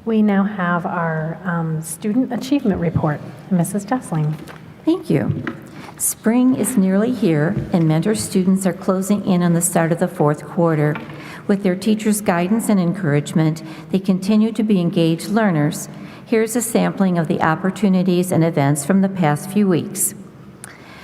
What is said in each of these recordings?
We now have our Student Achievement Report. Mrs. Dessling. Thank you. Spring is nearly here, and Mentor students are closing in on the start of the fourth quarter. With their teachers' guidance and encouragement, they continue to be engaged learners. Here's a sampling of the opportunities and events from the past few weeks.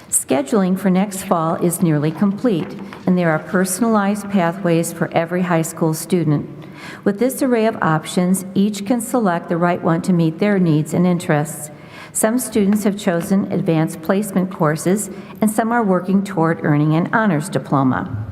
Scheduling for next fall is nearly complete, and there are personalized pathways for every high school student. With this array of options, each can select the right one to meet their needs and interests. Some students have chosen advanced placement courses, and some are working toward earning an honors diploma.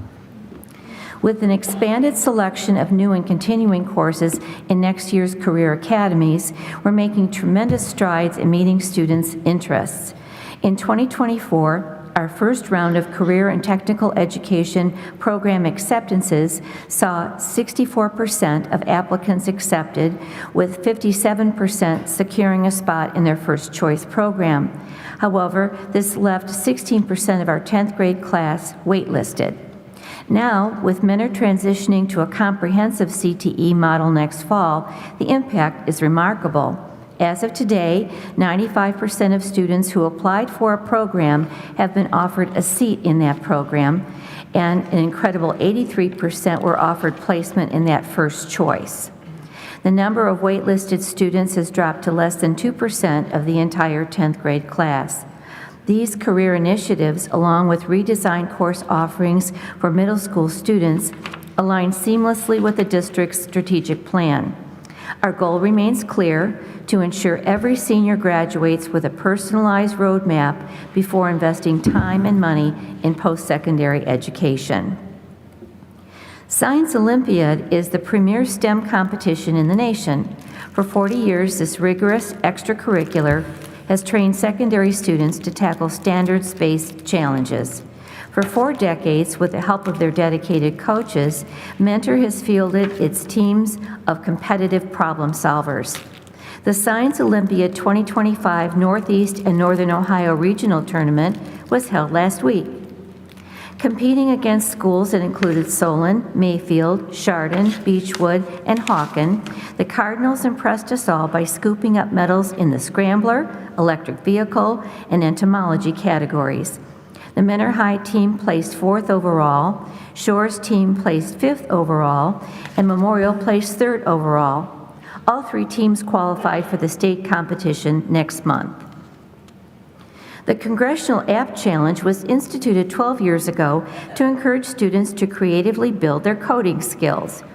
With an expanded selection of new and continuing courses in next year's career academies, we're making tremendous strides in meeting students' interests. In 2024, our first round of career and technical education program acceptances saw 64% of applicants accepted, with 57% securing a spot in their first choice program. However, this left 16% of our 10th grade class waitlisted. Now, with Mentor transitioning to a comprehensive CTE model next fall, the impact is remarkable. As of today, 95% of students who applied for a program have been offered a seat in that program, and an incredible 83% were offered placement in that first choice. The number of waitlisted students has dropped to less than 2% of the entire 10th grade class. These career initiatives, along with redesigned course offerings for middle school students, align seamlessly with the district's strategic plan. Our goal remains clear: to ensure every senior graduates with a personalized roadmap before investing time and money in post-secondary education. Science Olympiad is the premier STEM competition in the nation. For 40 years, this rigorous extracurricular has trained secondary students to tackle standards-based challenges. For 4 decades, with the help of their dedicated coaches, Mentor has fielded its teams of competitive problem solvers. The Science Olympiad 2025 Northeast and Northern Ohio Regional Tournament was held last week. Competing against schools that included Solon, Mayfield, Chardon, Beechwood, and Hawken, the Cardinals impressed us all by scooping up medals in the scrambler, electric vehicle, and entomology categories. The Mentor High team placed 4th overall, Shore's team placed 5th overall, and Memorial placed 3rd overall. All 3 teams qualified for the state competition next month. The Congressional App Challenge was instituted 12 years ago to encourage students to creatively build their coding skills.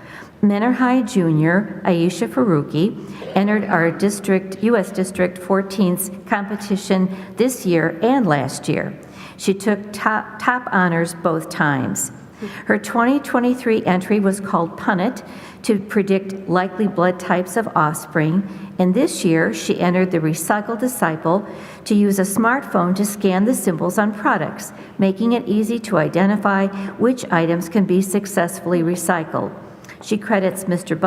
Mentor High Junior Aisha Faruqi entered our U.S. District 14's competition this year and last year. She took top honors both times. Her 2023 entry was called Punnett, to predict likely blood types of offspring, and this year she entered the Recycle Disciple to use a smartphone to scan the symbols on products, making it easy to identify which items can be successfully recycled. She credits Mr.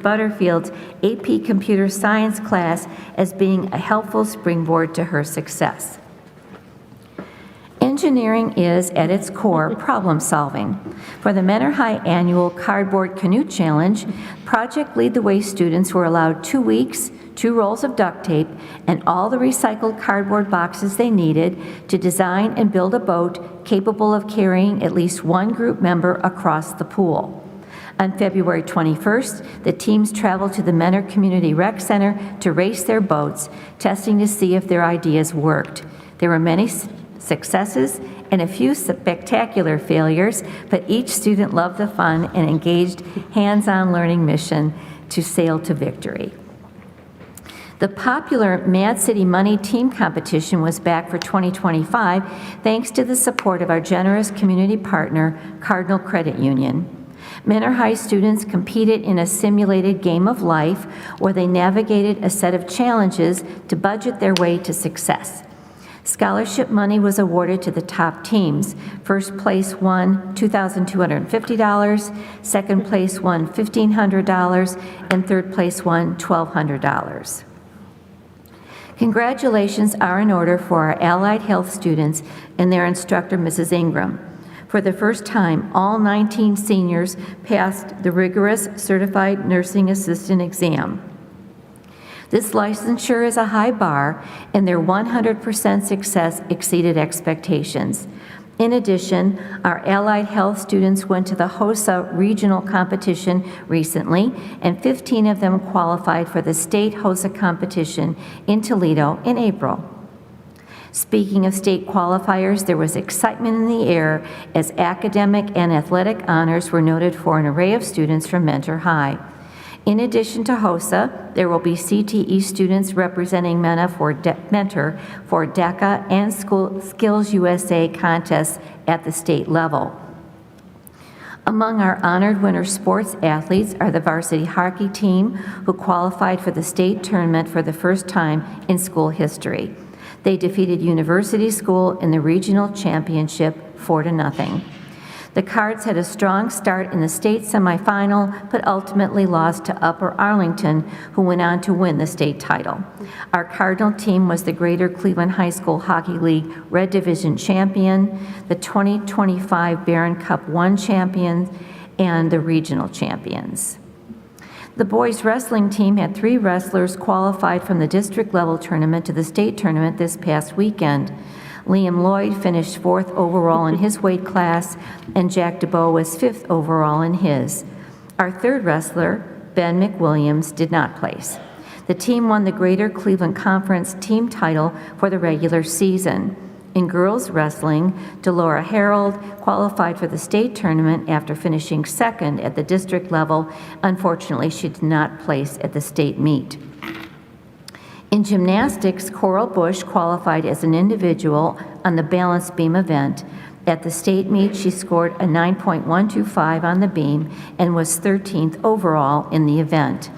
Butterfield's AP Computer Science class as being a helpful springboard to her success. Engineering is, at its core, problem solving. For the Mentor High Annual Cardboard Canoe Challenge, Project Lead the Way students were allowed 2 weeks, 2 rolls of duct tape, and all the recycled cardboard boxes they needed to design and build a boat capable of carrying at least 1 group member across the pool. On February 21st, the teams traveled to the Mentor Community Rec Center to race their boats, testing to see if their ideas worked. There were many successes and a few spectacular failures, but each student loved the fun and engaged hands-on learning mission to sail to victory. The popular Mad City Money Team Competition was back for 2025 thanks to the support of our generous community partner, Cardinal Credit Union. Mentor High students competed in a simulated game of life where they navigated a set of challenges to budget their way to success. Scholarship money was awarded to the top teams. First place won $2,250, second place won $1,500, and third place won $1,200. Congratulations are in order for our allied health students and their instructor, Mrs. Ingram. For the first time, all 19 seniors passed the rigorous Certified Nursing Assistant exam. This licensure is a high bar, and their 100% success exceeded expectations. In addition, our allied health students went to the HOSA regional competition recently, and 15 of them qualified for the state HOSA competition in Toledo in April. Speaking of state qualifiers, there was excitement in the air as academic and athletic honors were noted for an array of students from Mentor High. In addition to HOSA, there will be CTE students representing Mentor for DECA and Skills USA contests at the state level. Among our honored winter sports athletes are the varsity hockey team, who qualified for the state tournament for the first time in school history. They defeated University School in the regional championship 4-0. The Cards had a strong start in the state semifinal, but ultimately lost to Upper Arlington, who went on to win the state title. Our Cardinal team was the Greater Cleveland High School Hockey League Red Division champion, the 2025 Barron Cup 1 champions, and the regional champions. The boys wrestling team had 3 wrestlers qualified from the district level tournament to the state tournament this past weekend. Liam Lloyd finished 4th overall in his weight class, and Jack DeBow was 5th overall in his. Our 3rd wrestler, Ben McWilliams, did not place. The team won the Greater Cleveland Conference team title for the regular season. In girls wrestling, Delora Harold qualified for the state tournament after finishing 2nd at the district level. Unfortunately, she did not place at the state meet. In gymnastics, Coral Bush qualified as an individual on the balance beam event. At the state meet, she scored a 9.125 on the beam and was 13th overall in the event.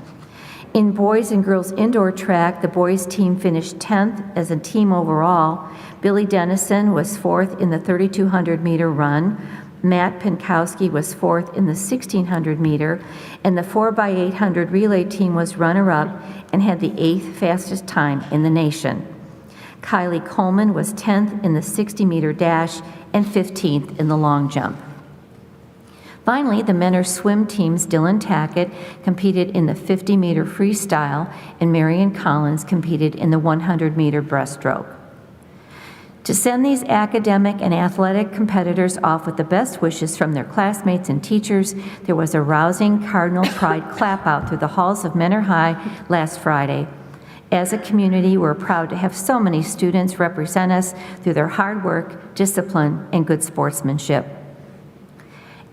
In boys and girls indoor track, the boys team finished 10th as a team overall. Billy Dennison was 4th in the 3,200-meter run. Matt Pinkowski was 4th in the 1,600 meter, and the 4x800 relay team was runner-up and had the 8th fastest time in the nation. Kylie Coleman was 10th in the 60-meter dash and 15th in the long jump. Finally, the Mentor swim teams, Dylan Tackett competed in the 50-meter freestyle, and Marion Collins competed in the 100-meter breaststroke. To send these academic and athletic competitors off with the best wishes from their classmates and teachers, there was a rousing Cardinal Pride clap-out through the halls of Mentor High last Friday. As a community, we're proud to have so many students represent us through their hard work, discipline, and good sportsmanship.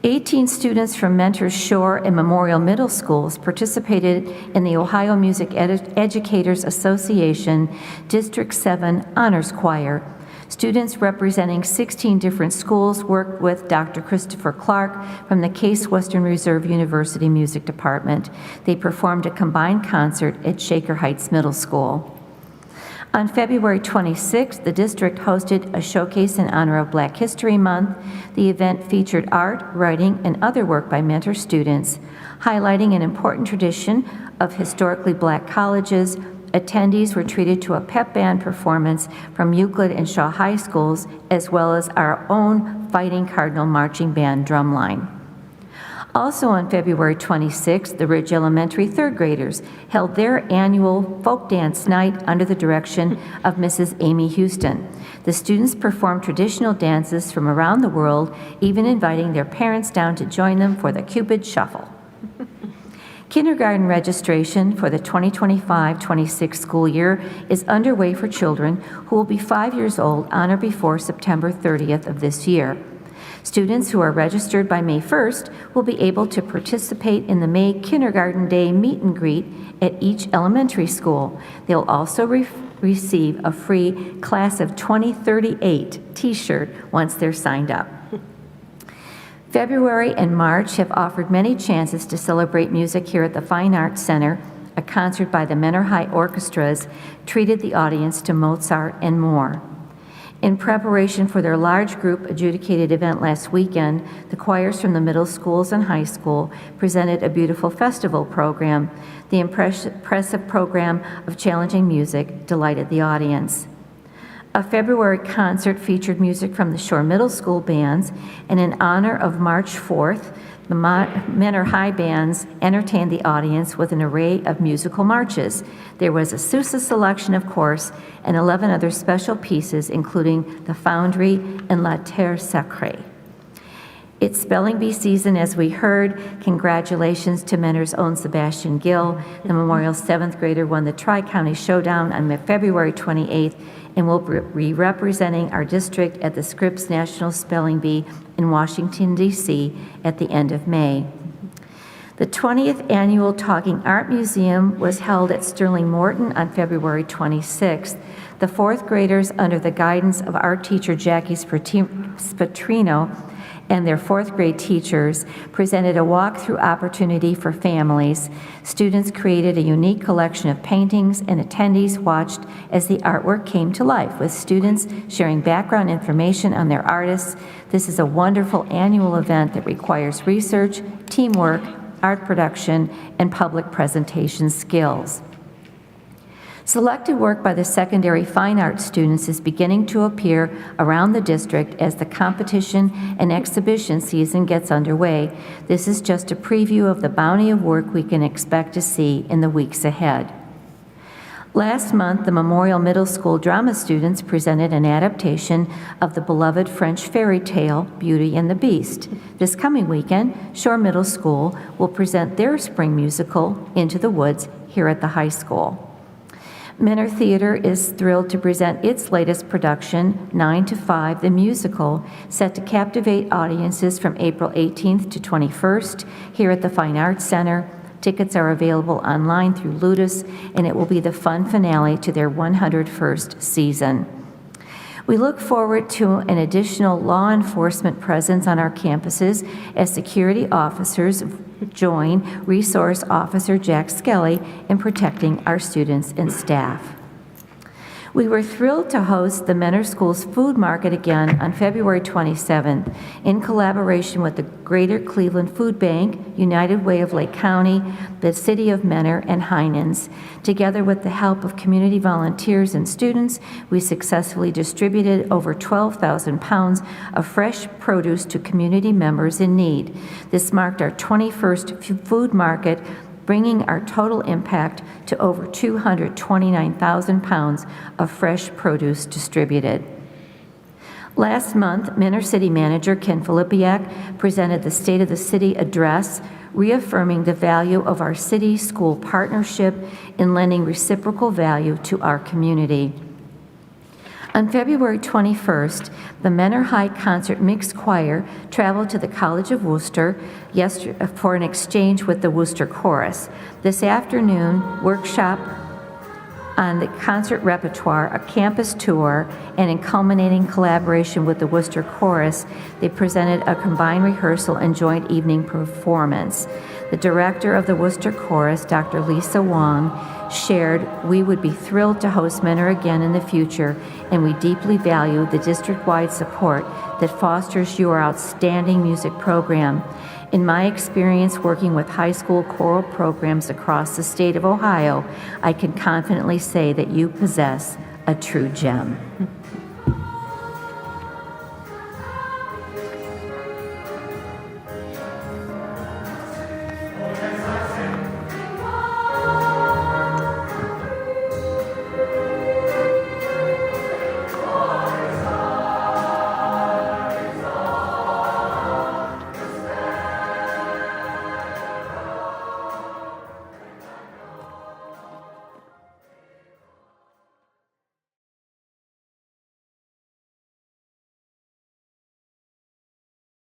18 students from Mentor's Shore and Memorial Middle Schools participated in the Ohio Music Educators Association District 7 Honors Choir. Students representing 16 different schools worked with Dr. Christopher Clark from the Case Western Reserve University Music Department. They performed a combined concert at Shaker Heights Middle School. On February 26th, the district hosted a showcase in honor of Black History Month. The event featured art, writing, and other work by Mentor students, highlighting an important tradition of historically Black colleges. Attendees were treated to a pep band performance from Euclid and Shaw High Schools, as well as our own Fighting Cardinal Marching Band drumline. Also on February 26th, the Ridge Elementary third graders held their annual folk dance night under the direction of Mrs. Amy Houston. The students performed traditional dances from around the world, even inviting their parents down to join them for the Cupid Shuffle. Kindergarten registration for the 2025-26 school year is underway for children who will be 5 years old on or before September 30th of this year. Students who are registered by May 1st will be able to participate in the May Kindergarten Day meet and greet at each elementary school. They'll also receive a free Class of 2038 t-shirt once they're signed up. February and March have offered many chances to celebrate music here at the Fine Arts Center. A concert by the Mentor High Orchestras treated the audience to Mozart and more. In preparation for their large group adjudicated event last weekend, the choirs from the middle schools and high school presented a beautiful festival program. The impressive program of challenging music delighted the audience. A February concert featured music from the Shore Middle School bands, and in honor of March 4th, the Mentor High bands entertained the audience with an array of musical marches. There was a Sousa selection, of course, and 11 other special pieces, including The Foundry and La Terre Sacrée. It's Spelling Bee season, as we heard. Congratulations to Mentor's own Sebastian Gill. The Memorial 7th grader won the Tri-County Showdown on February 28th and will be representing our district at the Scripps National Spelling Bee in Washington, D.C. at the end of May. The 20th Annual Talking Art Museum was held at Sterling Morton on February 26th. The fourth graders, under the guidance of art teacher Jackie Spatrino, and their fourth grade teachers, presented a walk-through opportunity for families. Students created a unique collection of paintings, and attendees watched as the artwork came to life, with students sharing background information on their artists. This is a wonderful annual event that requires research, teamwork, art production, and public presentation skills. Selected work by the secondary fine arts students is beginning to appear around the district as the competition and exhibition season gets underway. This is just a preview of the bounty of work we can expect to see in the weeks ahead. Last month, the Memorial Middle School drama students presented an adaptation of the beloved French fairy tale, Beauty and the Beast. This coming weekend, Shore Middle School will present their spring musical, Into the Woods, here at the high school. Mentor Theater is thrilled to present its latest production, 9 to 5, the musical, set to captivate audiences from April 18th to 21st here at the Fine Arts Center. Tickets are available online through Ludus, and it will be the fun finale to their 101st season. We look forward to an additional law enforcement presence on our campuses as security officers join Resource Officer Jack Skelly in protecting our students and staff. We were thrilled to host the Mentor Schools Food Market again on February 27th in collaboration with the Greater Cleveland Food Bank, United Way of Lake County, the City of Mentor, and Heinens. Together with the help of community volunteers and students, we successfully distributed over 12,000 pounds of fresh produce to community members in need. This marked our 21st food market, bringing our total impact to over 229,000 pounds of fresh produce distributed. Last month, Mentor City Manager Ken Filipiak presented the State of the City address, reaffirming the value of our city-school partnership in lending reciprocal value to our community. On February 21st, the Mentor High Concert Mixed Choir traveled to the College of Worcester for an exchange with the Worcester Chorus. This afternoon, workshop on the concert repertoire, a campus tour, and in culminating collaboration with the Worcester Chorus, they presented a combined rehearsal and joint evening performance. The director of the Worcester Chorus, Dr. Lisa Wong, shared, "We would be thrilled to host Mentor again in the future, and we deeply value the district-wide support that fosters your outstanding music program. In my experience working with high school choral programs across the state of Ohio, I can confidently say that you possess a true gem."